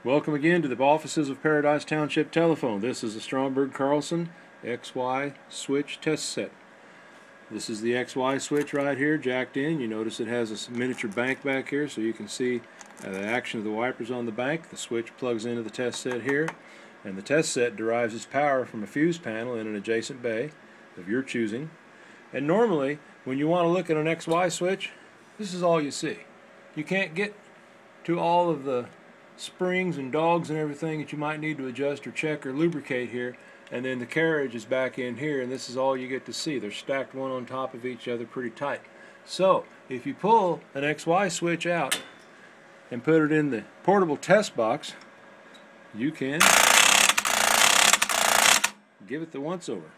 Welcome again to the offices of Paradise Township Telephone. This is the Stromberg Carlson XY switch test set. This is the XY switch right here, jacked in. You notice it has a miniature bank back here, so you can see the action of the wipers on the bank. The switch plugs into the test set here, and the test set derives its power from a fuse panel in an adjacent bay of your choosing. And normally, when you want to look at an XY switch, this is all you see. You can't get to all of the springs and dogs and everything that you might need to adjust or check or lubricate here, and then the carriage is back in here, and this is all you get to see. They're stacked one on top of each other pretty tight. So if you pull an XY switch out and put it in the portable test box, you can give it the once over.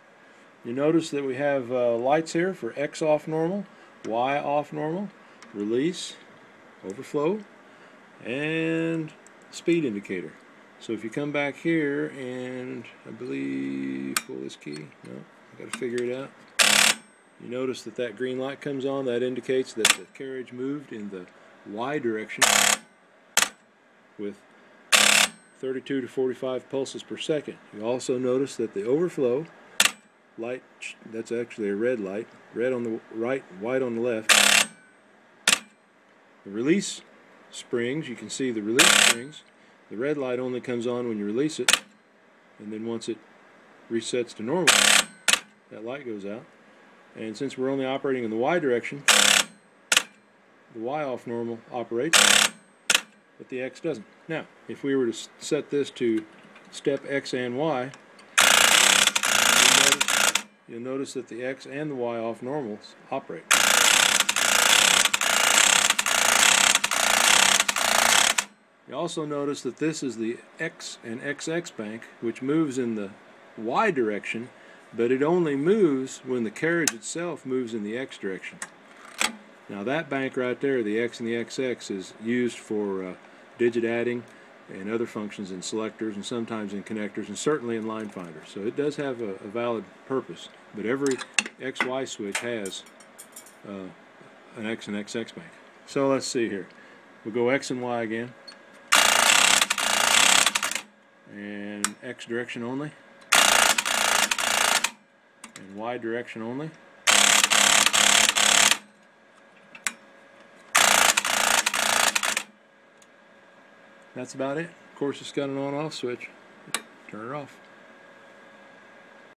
You notice that we have lights here for X off normal, Y off normal, release, overflow, and speed indicator. So if you come back here and I believe pull this key, no, I got to figure it out. You notice that that green light comes on. That indicates that the carriage moved in the Y direction with 32 to 45 pulses per second. You also notice that the overflow light, that's actually a red light, red on the right, white on the left. The release springs, you can see the release springs. The red light only comes on when you release it, and then once it resets to normal, that light goes out. And since we're only operating in the Y direction, the Y off normal operates, but the X doesn't. Now, if we were to set this to step X and Y, you'll notice that the X and the Y off normals operate. You also notice that this is the X and XX bank, which moves in the Y direction, but it only moves when the carriage itself moves in the X direction. Now that bank right there, the X and the XX, is used for digit adding and other functions in selectors and sometimes in connectors and certainly in line finders. So it does have a valid purpose, but every XY switch has an X and XX bank. So let's see here. We'll go X and Y again. And X direction only, and Y direction only. That's about it. Of course, it's got an on-off switch. Turn it off.